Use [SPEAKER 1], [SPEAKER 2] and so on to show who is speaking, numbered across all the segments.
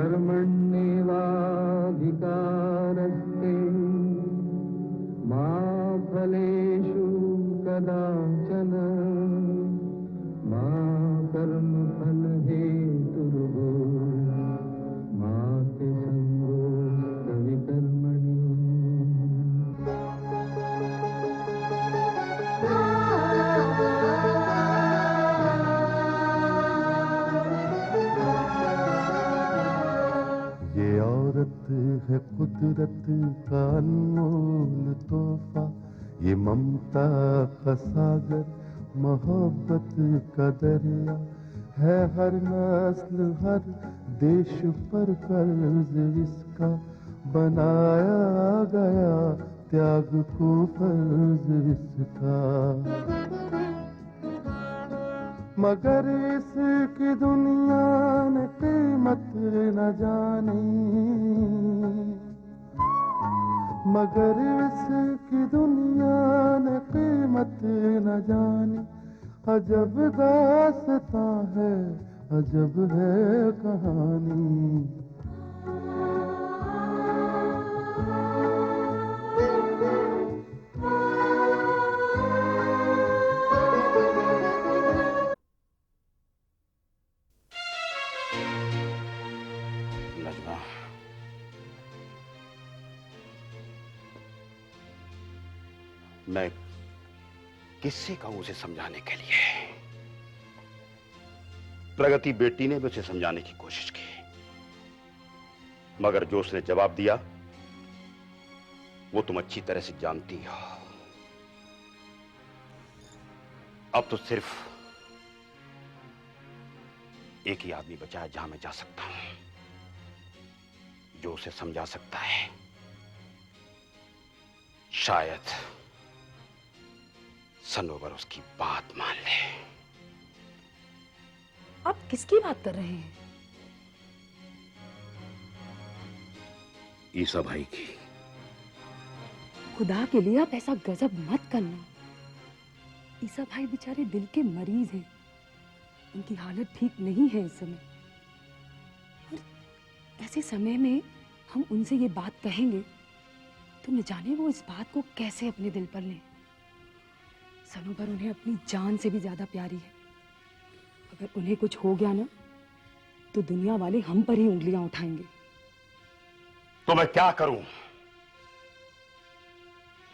[SPEAKER 1] कर्मण्येवाधिकारस्ते मा फलेषु कदाचन मा कर्मफलहेतुर्भूः मा ते सङ्गोऽस्त्वविकर्मणि।
[SPEAKER 2] ये औरत है कुदरत का अनमोल तोहफा, ये ममता का सागर, मोहब्बत का दरिया है। हर नस्ल हर देश पर कर्ज इसका बनाया गया, त्याग को फर्ज इसका। मगर इसकी दुनिया ने कीमत न जानी, मगर इसकी दुनिया ने कीमत न जानी। अजब दास्तां है, अजब है कहानी।
[SPEAKER 3] नजमा, मैं किससे कहूं उसे समझाने के लिए? प्रगति बेटी ने भी उसे समझाने की कोशिश की, मगर जो उसने जवाब दिया वो तुम अच्छी तरह से जानती हो। अब तो सिर्फ एक ही आदमी बचा है जहां मैं जा सकता हूं, जो उसे समझा सकता है। शायद सनोवर उसकी बात मान ले।
[SPEAKER 4] आप किसकी बात कर रहे हैं?
[SPEAKER 3] ईसा भाई की।
[SPEAKER 4] खुदा के लिए आप ऐसा गजब मत करना। ईसा भाई बेचारे दिल के मरीज हैं, उनकी हालत ठीक नहीं है इस समय। और ऐसे समय में हम उनसे ये बात कहेंगे तो न जाने वो इस बात को कैसे अपने दिल पर लें। सनोवर उन्हें अपनी जान से भी ज्यादा प्यारी है। अगर उन्हें कुछ हो गया ना तो दुनिया वाले हम पर ही उंगलियां उठाएंगे।
[SPEAKER 3] तो मैं क्या करूं?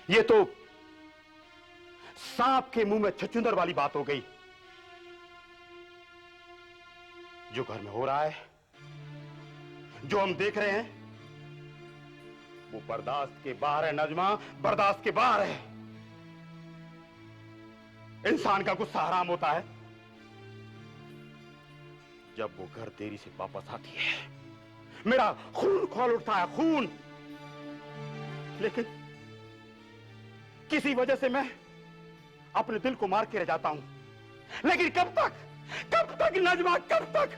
[SPEAKER 3] ये तो सांप के मुंह में छछूंदर वाली बात हो गई। जो घर में हो रहा है, जो हम देख रहे हैं, वो बर्दाश्त के बाहर है नजमा, बर्दाश्त के बाहर है। इंसान का गुस्सा हराम होता है जब वो घर देरी से वापस आती है। मेरा खून खौल उठता है, खून। लेकिन किसी वजह से मैं अपने दिल को मार के रह जाता हूं। लेकिन कब तक नजमा, कब तक?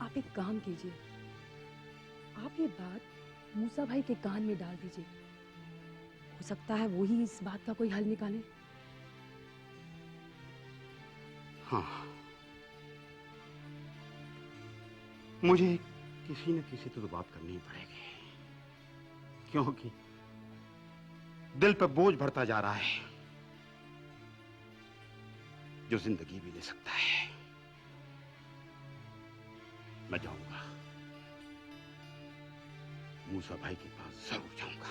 [SPEAKER 4] आप एक काम कीजिए, आप ये बात मूसा भाई के कान में डाल दीजिए। हो सकता है वो ही इस बात का कोई हल निकाले।
[SPEAKER 3] हाँ, मुझे किसी न किसी से तो बात करनी ही पड़ेगी, क्योंकि दिल पर बोझ बढ़ता जा रहा है जो जिंदगी भी ले सकता है। मैं जाऊंगा, मूसा भाई के पास जरूर जाऊंगा।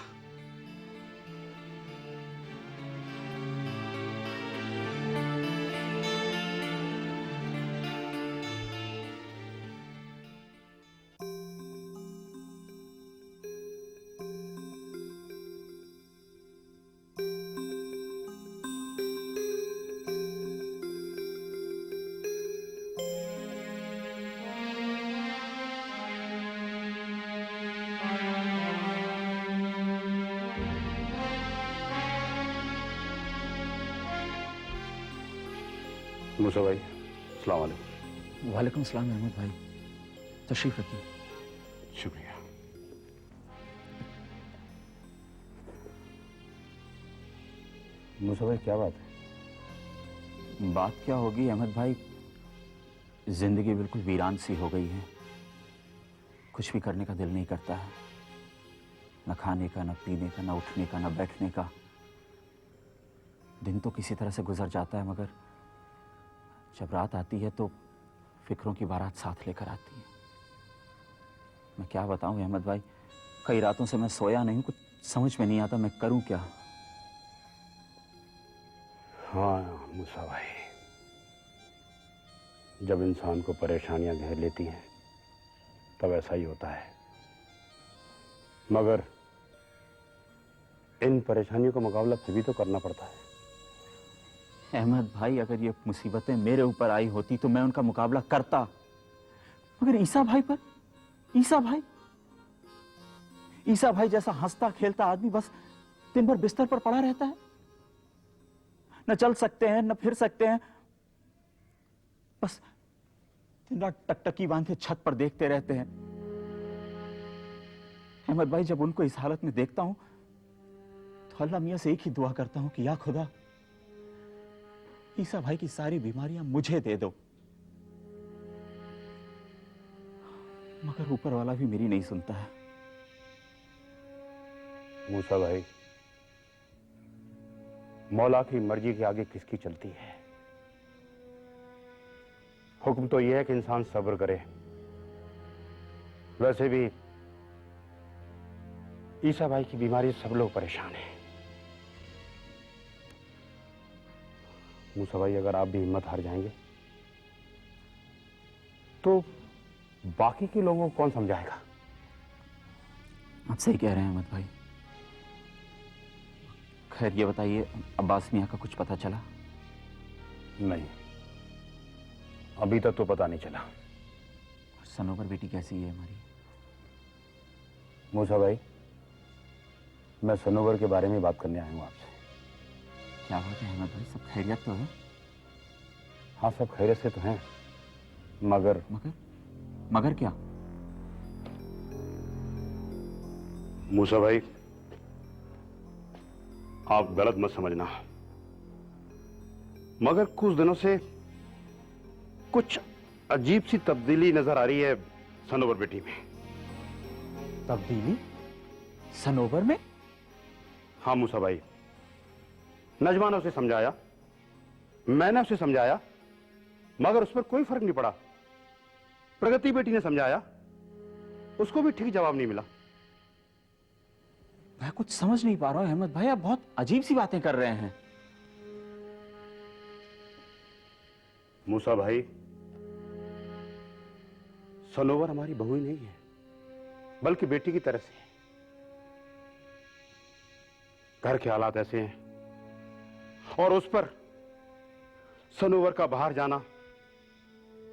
[SPEAKER 3] मूसा भाई, अस्सलाम वालेकुम।
[SPEAKER 5] वालेकुम सलाम अहमद भाई, तशरीफ रखिए।
[SPEAKER 3] शुक्रिया। मूसा भाई, क्या बात है?
[SPEAKER 5] बात क्या होगी अहमद भाई, जिंदगी बिल्कुल वीरान सी हो गई है। कुछ भी करने का दिल नहीं करता है, न खाने का, न पीने का, न उठने का, न बैठने का। दिन तो किसी तरह से गुजर जाता है, मगर जब रात आती है तो फिक्रों की बारात साथ लेकर आती है। मैं क्या बताऊं अहमद भाई, कई रातों से मैं सोया नहीं हूं, कुछ समझ में नहीं आता मैं करूं क्या।
[SPEAKER 3] हाँ मूसा भाई, जब इंसान को परेशानियां घेर लेती हैं तब ऐसा ही होता है, मगर इन परेशानियों का मुकाबला फिर भी तो करना पड़ता है।
[SPEAKER 5] अहमद भाई, अगर ये मुसीबतें मेरे ऊपर आई होती तो मैं उनका मुकाबला करता, मगर ईसा भाई पर, ईसा भाई जैसा हंसता खेलता आदमी बस दिन भर बिस्तर पर पड़ा रहता है। न चल सकते हैं, न फिर सकते हैं, बस दिन रात टकटकी बांधे छत पर देखते रहते हैं। अहमद भाई, जब उनको इस हालत में देखता हूं तो अल्लाह मियां से एक ही दुआ करता हूं कि या खुदा, ईसा भाई की सारी बीमारियां मुझे दे दो। मगर ऊपर वाला भी मेरी नहीं सुनता है।
[SPEAKER 3] मूसा भाई, मौला की मर्जी के आगे किसकी चलती है। हुक्म तो यह है कि इंसान सब्र करे। वैसे भी ईसा भाई की बीमारी से सब लोग परेशान हैं। मूसा भाई, अगर आप भी हिम्मत हार जाएंगे तो बाकी के लोगों को कौन समझाएगा।
[SPEAKER 5] आप सही कह रहे हैं अहमद भाई। खैर ये बताइए, अब्बास मियां का कुछ पता चला?
[SPEAKER 3] नहीं, अभी तक तो पता नहीं चला।
[SPEAKER 5] सनोवर बेटी कैसी है हमारी?
[SPEAKER 3] मूसा भाई, मैं सनोवर के बारे में बात करने आया हूं आपसे।
[SPEAKER 5] क्या बात है अहमद भाई, सब खैरियत तो है?
[SPEAKER 3] हाँ, सब खैरियत से तो हैं, मगर
[SPEAKER 5] मगर क्या?
[SPEAKER 3] मूसा भाई, आप गलत मत समझना, मगर कुछ दिनों से कुछ अजीब सी तब्दीली नजर आ रही है सनोवर बेटी में।
[SPEAKER 5] तब्दीली सनोवर में?
[SPEAKER 3] हाँ मूसा भाई, नजमा ने उसे समझाया, मैंने उसे समझाया, मगर उस पर कोई फर्क नहीं पड़ा। प्रगति बेटी ने समझाया, उसको भी ठीक जवाब नहीं मिला।
[SPEAKER 5] मैं कुछ समझ नहीं पा रहा हूं अहमद भाई, आप बहुत अजीब सी बातें कर रहे हैं।
[SPEAKER 3] मूसा भाई, सनोवर हमारी बहू ही नहीं है, बल्कि बेटी की तरह से है। घर के हालात ऐसे हैं और उस पर सनोवर का बाहर जाना,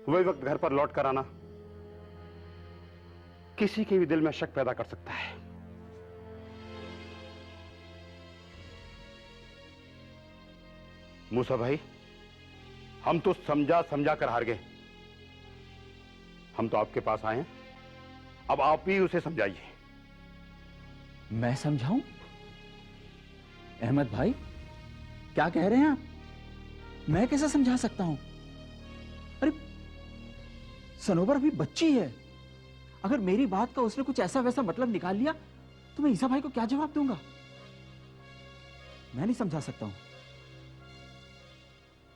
[SPEAKER 3] वही वक्त घर पर लौट कर आना किसी के भी दिल में शक पैदा कर सकता है। मूसा भाई, हम तो समझा समझा कर हार गए। हम तो आपके पास आए हैं, अब आप ही उसे समझाइए।
[SPEAKER 5] मैं समझाऊं? अहमद भाई, क्या कह रहे हैं आप? मैं कैसे समझा सकता हूं? अरे सनोवर अभी बच्ची है, अगर मेरी बात का उसने कुछ ऐसा वैसा मतलब निकाल लिया तो मैं ईसा भाई को क्या जवाब दूंगा? मैं नहीं समझा सकता हूं।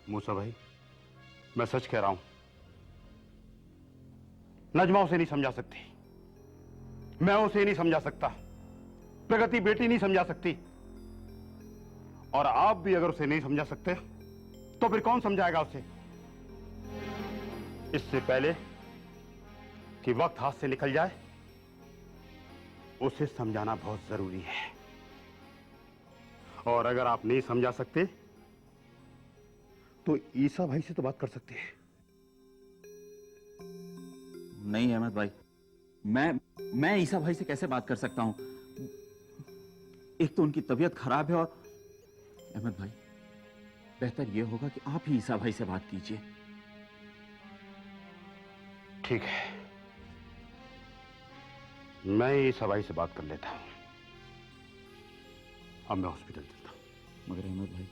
[SPEAKER 3] मूसा भाई, मैं सच कह रहा हूं, नजमा उसे नहीं समझा सकती, मैं उसे नहीं समझा सकता, प्रगति बेटी नहीं समझा सकती, और आप भी अगर उसे नहीं समझा सकते तो फिर कौन समझाएगा उसे। इससे पहले कि वक्त हाथ से निकल जाए, उसे समझाना बहुत जरूरी है। और अगर आप नहीं समझा सकते तो ईसा भाई से तो बात कर सकते हैं।
[SPEAKER 5] नहीं अहमद भाई, मैं ईसा भाई से कैसे बात कर सकता हूं? एक तो उनकी तबीयत खराब है, और अहमद भाई, बेहतर यह होगा कि आप ही ईसा भाई से बात कीजिए।
[SPEAKER 3] ठीक है, मैं ईसा भाई से बात कर लेता हूं। अब मैं हॉस्पिटल चलता हूं।
[SPEAKER 5] मगर अहमद भाई,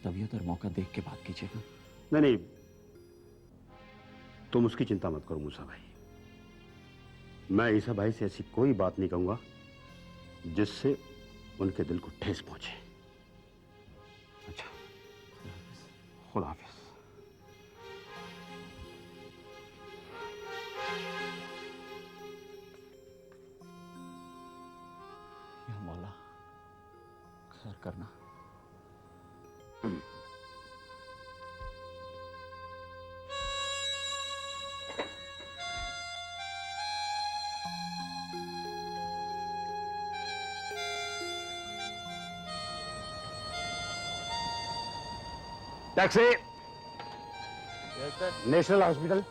[SPEAKER 5] तबीयत और मौका देख के बात कीजिएगा।
[SPEAKER 3] नहीं नहीं, तुम उसकी चिंता मत करो मूसा भाई। मैं ईसा भाई से ऐसी कोई बात नहीं कहूंगा जिससे उनके दिल को ठेस पहुंचे। अच्छा, खुदा हाफिज।
[SPEAKER 5] या मौला खैर करना।
[SPEAKER 3] टैक्सी। National hospital.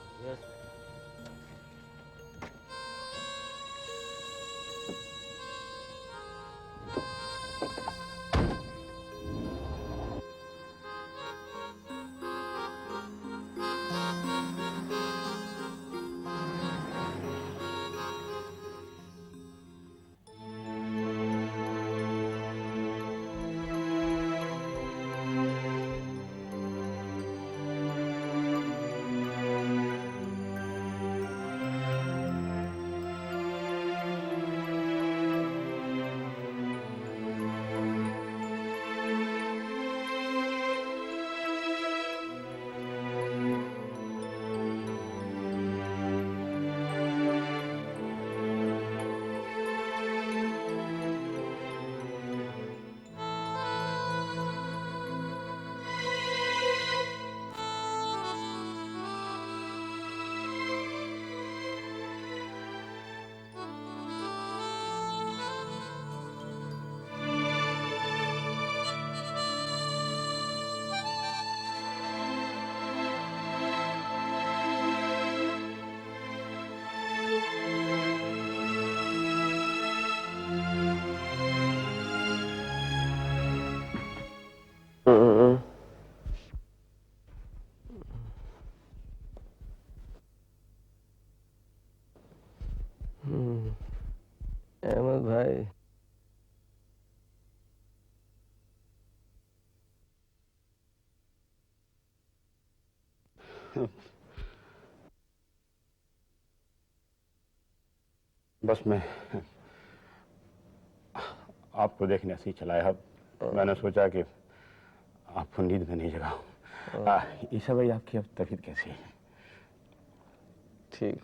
[SPEAKER 1] अहमद भाई,
[SPEAKER 3] बस मैं आपको देखने से ही चला है। मैंने सोचा कि आपको नींद में नहीं जगाऊं। ईसा भाई, आपकी अब तबीयत कैसी है?
[SPEAKER 1] ठीक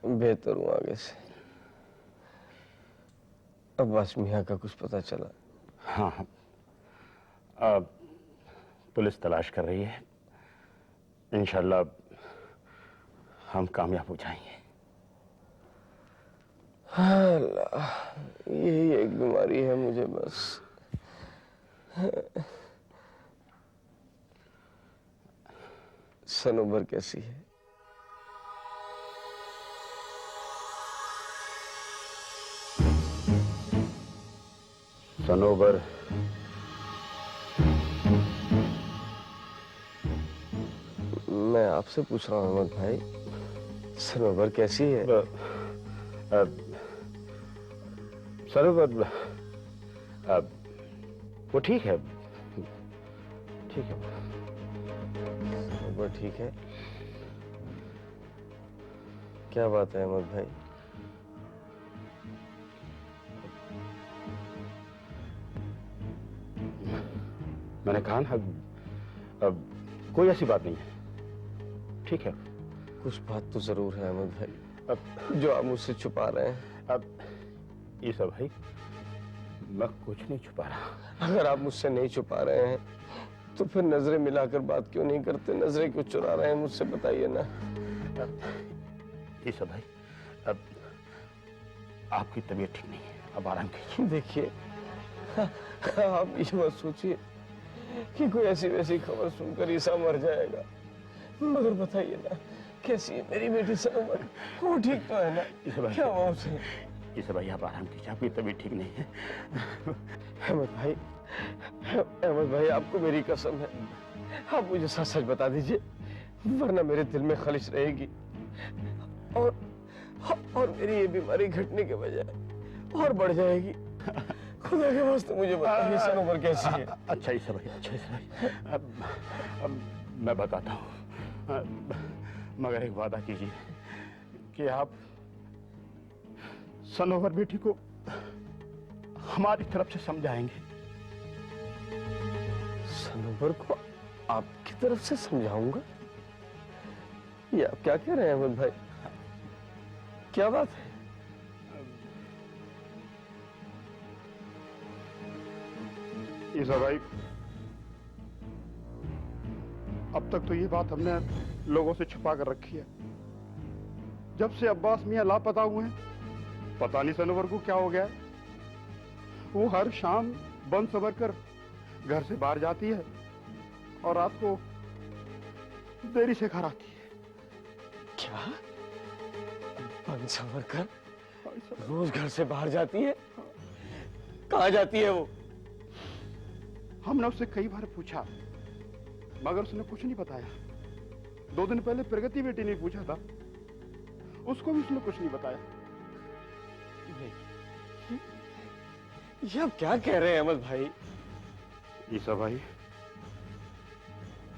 [SPEAKER 1] हूँ, बेहतर हूँ आगे से। अब्बास मियाँ का कुछ पता चला?
[SPEAKER 3] हाँ हाँ, पुलिस तलाश कर रही है। इंशाल्लाह हम कामयाब हो जाएंगे।
[SPEAKER 1] हाँ अल्लाह, यही एक बीमारी है मुझे बस। सनोबर कैसी है?
[SPEAKER 3] सनोबर
[SPEAKER 1] मैं आपसे पूछ रहा हूँ अहमद भाई, सनोबर कैसी है?
[SPEAKER 3] सनोबर वो ठीक है, ठीक है।
[SPEAKER 1] सनोबर ठीक है? क्या बात है अहमद भाई?
[SPEAKER 3] मैंने कहा ना, अब कोई ऐसी बात नहीं है, ठीक है।
[SPEAKER 1] कुछ बात तो जरूर है अहमद भाई,
[SPEAKER 3] अब
[SPEAKER 1] जो आप मुझसे छुपा रहे हैं।
[SPEAKER 3] अब ईसा भाई, मैं कुछ नहीं छुपा रहा।
[SPEAKER 1] अगर आप मुझसे नहीं छुपा रहे हैं तो फिर नजरें मिलाकर बात क्यों नहीं करते? नजरें क्यों चुरा रहे हैं मुझसे, बताइए ना।
[SPEAKER 3] ईसा भाई, अब आपकी तबीयत ठीक नहीं है, अब आराम कीजिए।
[SPEAKER 1] देखिए, आप ये मत सोचिए कि कोई ऐसी वैसी खबर सुनकर ईसा मर जाएगा। मगर बताइए ना, कैसी है मेरी बेटी सनोबर? वो ठीक तो है ना? क्या हुआ उसे?
[SPEAKER 3] ईसा भाई, आप आराम कीजिए, आपकी तबीयत ठीक नहीं है।
[SPEAKER 1] अहमद भाई, आपको मेरी कसम है, आप मुझे सच सच बता दीजिए, वरना मेरे दिल में खलिश रहेगी और मेरी ये बीमारी घटने के बजाय और बढ़ जाएगी। खुदा के वास्ते मुझे बताइए सनोवर कैसी है?
[SPEAKER 3] अच्छा ईसा भाई, अच्छा ईसा भाई, अब मैं बताता हूँ, मगर एक वादा कीजिए कि आप सनोवर बेटी को हमारी तरफ से समझाएंगे।
[SPEAKER 1] सनोवर को आपकी तरफ से समझाऊंगा? ये आप क्या कह रहे हैं अहमद भाई? क्या बात है?
[SPEAKER 3] ईसा भाई, अब तक तो ये बात हमने लोगों से छुपा कर रखी है। जब से अब्बास मियां लापता हुए हैं, पता नहीं सनोवर को क्या हो गया है। वो हर शाम बंद सबर कर घर से बाहर जाती है और रात को देरी से घर आती है।
[SPEAKER 1] क्या? बंद सवर कर रोज घर से बाहर जाती है? कहाँ जाती है वो?
[SPEAKER 3] हमने उससे कई बार पूछा, मगर उसने कुछ नहीं बताया। 2 दिन पहले प्रगति बेटी ने पूछा था, उसको भी उसने कुछ नहीं बताया।
[SPEAKER 1] ये आप क्या कह रहे हैं अहमद भाई?
[SPEAKER 3] ईसा भाई,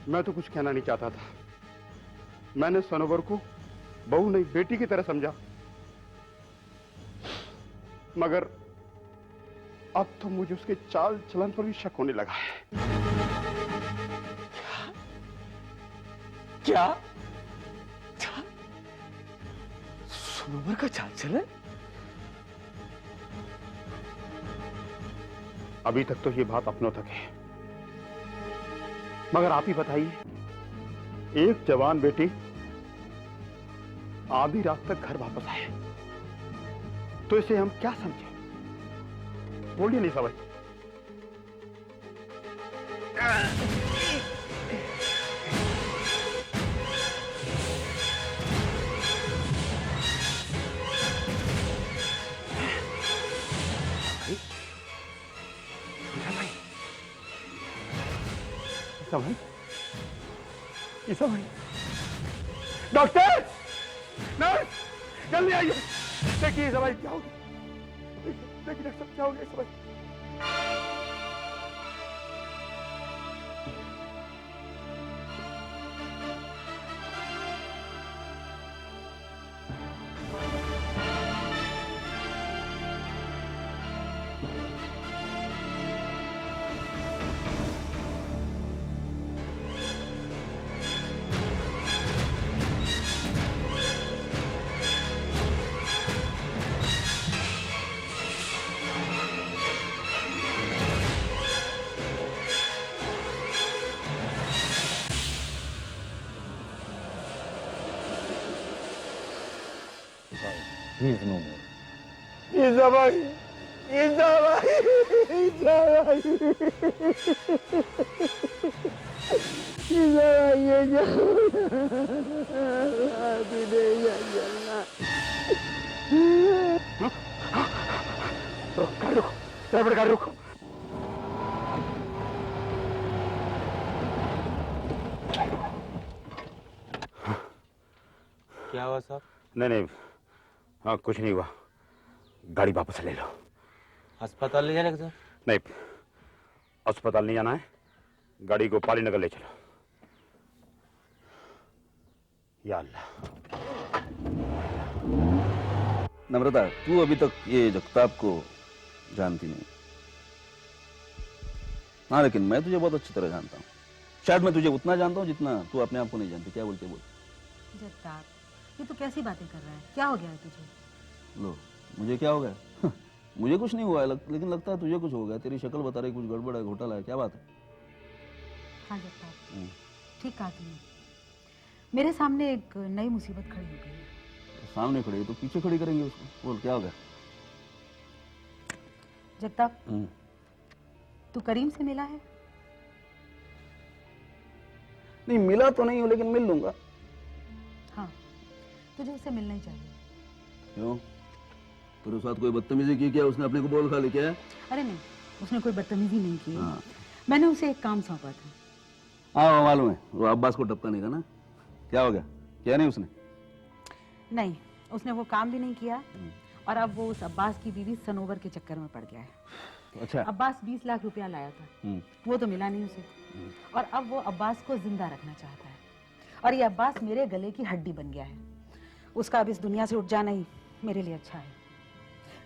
[SPEAKER 3] मैं तो कुछ कहना नहीं चाहता था। मैंने सनोवर को बहू नहीं बेटी की तरह समझा, मगर अब तो मुझे उसके चाल चलन पर भी शक होने लगा है।
[SPEAKER 1] क्या? सनोवर का चाल चलन?
[SPEAKER 3] अभी तक तो ये बात अपनों तक है, मगर आप ही बताइए, एक जवान बेटी आधी रात तक घर वापस आए तो इसे हम क्या समझे? बोलिए नहीं समझ। भाई, ईसा भाई, डॉक्टर, नर्स, जल्दी आइए। देखिए ईसा भाई क्या हो गया, देखिए डॉक्टर साहब क्या हो गया ईसा भाई।
[SPEAKER 2] He is no more.
[SPEAKER 1] ईसा भाई, ईसा भाई, ईसा भाई, ईसा भाई, ये
[SPEAKER 3] ड्राइवर गाड़ी रुको।
[SPEAKER 6] क्या हुआ साहब?
[SPEAKER 3] नहीं नहीं, हाँ कुछ नहीं हुआ, गाड़ी वापस ले लो।
[SPEAKER 6] अस्पताल ले जाने का सर?
[SPEAKER 3] नहीं, अस्पताल नहीं जाना है, गाड़ी को पाली नगर ले चलो। या अल्लाह।
[SPEAKER 7] नम्रता, तू अभी तक ये जगताप को जानती नहीं। हाँ, लेकिन मैं तुझे बहुत अच्छी तरह जानता हूँ। शायद मैं तुझे उतना जानता हूँ जितना तू अपने आप को नहीं जानती। क्या बोलते बोल?
[SPEAKER 8] जगताप, ये तो कैसी बातें कर रहा है? क्या हो गया है तुझे?
[SPEAKER 7] लो, मुझे क्या हो गया? मुझे कुछ नहीं हुआ है, लेकिन लगता है तुझे कुछ हो गया। तेरी शक्ल बता रही कुछ गड़बड़ है, घोटाला है। क्या बात है?
[SPEAKER 8] हाँ जगताप, ठीक कहा तुमने। मेरे सामने एक नई मुसीबत खड़ी हो गई है।
[SPEAKER 7] सामने खड़ी है तो पीछे खड़ी करेंगे उसको। बोल, क्या हो गया?
[SPEAKER 8] जगताप, तू करीम से मिला है?
[SPEAKER 7] नहीं, मिला तो नहीं हूँ, लेकिन मिल लूंगा।
[SPEAKER 8] हाँ, तुझे उससे मिलना ही चाहिए।
[SPEAKER 7] क्यों? तेरे साथ कोई बदतमीजी की क्या? उसने अपने को बोल खा ली क्या?
[SPEAKER 8] अरे नहीं, उसने कोई बदतमीजी नहीं की।
[SPEAKER 7] हाँ।
[SPEAKER 8] मैंने उसे एक काम सौंपा था।
[SPEAKER 7] हाँ, मालूम है, वो अब्बास को टपकाने का ना। क्या हो गया? क्या नहीं उसने?
[SPEAKER 8] नहीं, उसने वो काम भी नहीं किया और अब वो उस अब्बास की बीवी सनोवर के चक्कर में पड़ गया है।
[SPEAKER 7] अच्छा।
[SPEAKER 8] अब्बास 20 लाख रुपया लाया था, वो तो मिला नहीं उसे, और अब वो अब्बास को जिंदा रखना चाहता है, और ये अब्बास मेरे गले की हड्डी बन गया है। उसका अब इस दुनिया से उठ जाना ही मेरे लिए अच्छा है।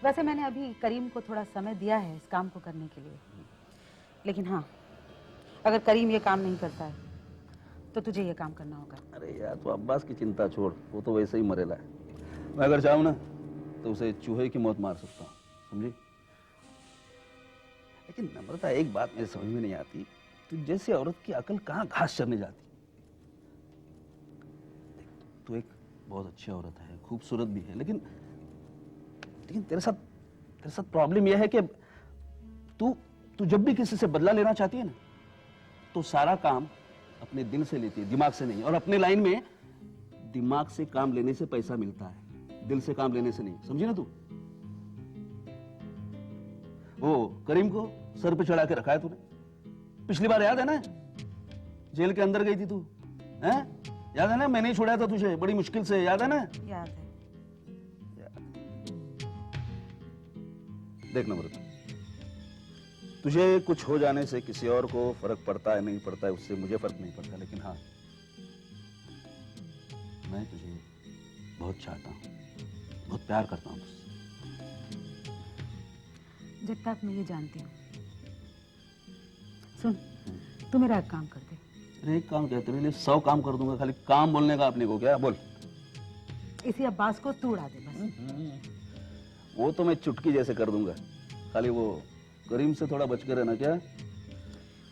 [SPEAKER 8] वैसे मैंने अभी करीम को थोड़ा समय दिया है इस काम को करने के लिए, लेकिन हाँ, अगर करीम ये काम नहीं करता है तो तुझे ये काम करना होगा।
[SPEAKER 7] अरे यार, तो अब्बास की चिंता छोड़, वो तो वैसे ही मरेला है। मैं अगर चाहूँ ना तो उसे चूहे की मौत मार सकता हूँ, समझी? लेकिन नम्रता, एक बात मेरे समझ में नहीं आती, तू जैसी औरत की अकल कहाँ घास चरने जाती। तू एक बहुत अच्छी औरत है, खूबसूरत भी है, लेकिन तेरे साथ प्रॉब्लम यह है कि तू जब भी किसी से बदला लेना चाहती है ना, तो सारा काम अपने दिल से लेती है, दिमाग से नहीं। और अपने लाइन में दिमाग से काम लेने से पैसा मिलता है, दिल से काम लेने से नहीं, समझी ना तू? वो करीम को सर पे चढ़ा के रखा है तूने। पिछली बार याद है ना, जेल के अंदर गई थी तू, हैं? याद है ना, मैंने ही छोड़ा था तुझे बड़ी मुश्किल से, याद है ना?
[SPEAKER 8] याद है।
[SPEAKER 7] देख नम्रता, तुझे कुछ हो जाने से किसी और को फर्क पड़ता है नहीं पड़ता है, उससे मुझे फर्क नहीं पड़ता, लेकिन हाँ, मैं तुझे बहुत चाहता हूँ, बहुत प्यार करता हूँ तुझसे।
[SPEAKER 8] जब तक मैं ये जानती हूँ। सुन, तू मेरा एक काम कर दे।
[SPEAKER 7] अरे एक काम क्या, तेरे लिए 100 काम कर दूंगा, खाली काम बोलने का अपने को क्या? बोल।
[SPEAKER 8] इसी अब्बास को तू उड़ा दे बस।
[SPEAKER 7] वो तो मैं चुटकी जैसे कर दूंगा, खाली वो करीम से थोड़ा बच कर रहना। क्या?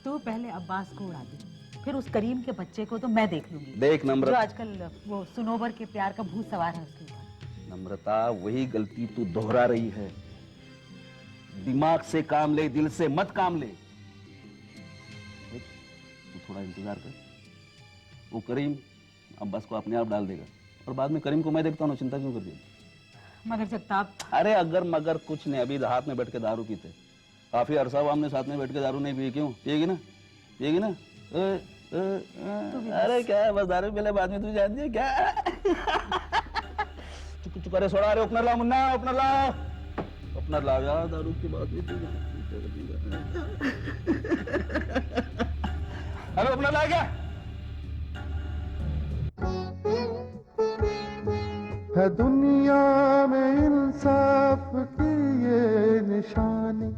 [SPEAKER 8] तू पहले अब्बास को उड़ा दे, फिर उस करीम के बच्चे को तो मैं देख लूंगी।
[SPEAKER 7] देख
[SPEAKER 8] जो
[SPEAKER 7] नम्रता,
[SPEAKER 8] आजकल वो सुनोबर के प्यार का भूत सवार है उसके ऊपर।
[SPEAKER 7] नम्रता, वही गलती तू दोहरा रही है। दिमाग से काम ले, दिल से मत काम ले। तू थोड़ा इंतजार कर, वो करीम अब्बास को अपने आप डाल देगा, और बाद में करीम को मैं देखता हूँ, चिंता क्यों कर दी?
[SPEAKER 8] मगर जगताप,
[SPEAKER 7] अरे अगर मगर कुछ नहीं, अभी हाथ में बैठ के दारू पीते, काफी अरसा हुआ हमने साथ में बैठ के दारू नहीं पी। क्यों पिएगी ना? पिएगी ना? अरे क्या है, बस दारू पीले बाद में तू जानती है क्या? चुप चुप करे, सोड़ा। अरे ओपनर लाओ मुन्ना, ओपनर लाओ, ओपनर लाओ यार, दारू की बात नहीं तू जानती। अरे ओपनर ला क्या?
[SPEAKER 9] है दुनिया में इंसाफ की ये निशानी,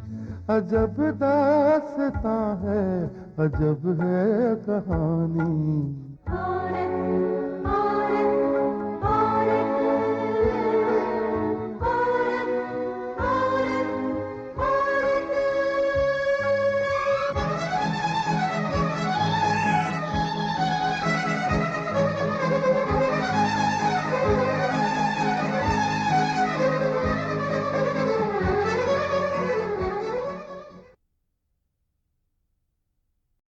[SPEAKER 9] अजब दास्तां है, अजब है कहानी।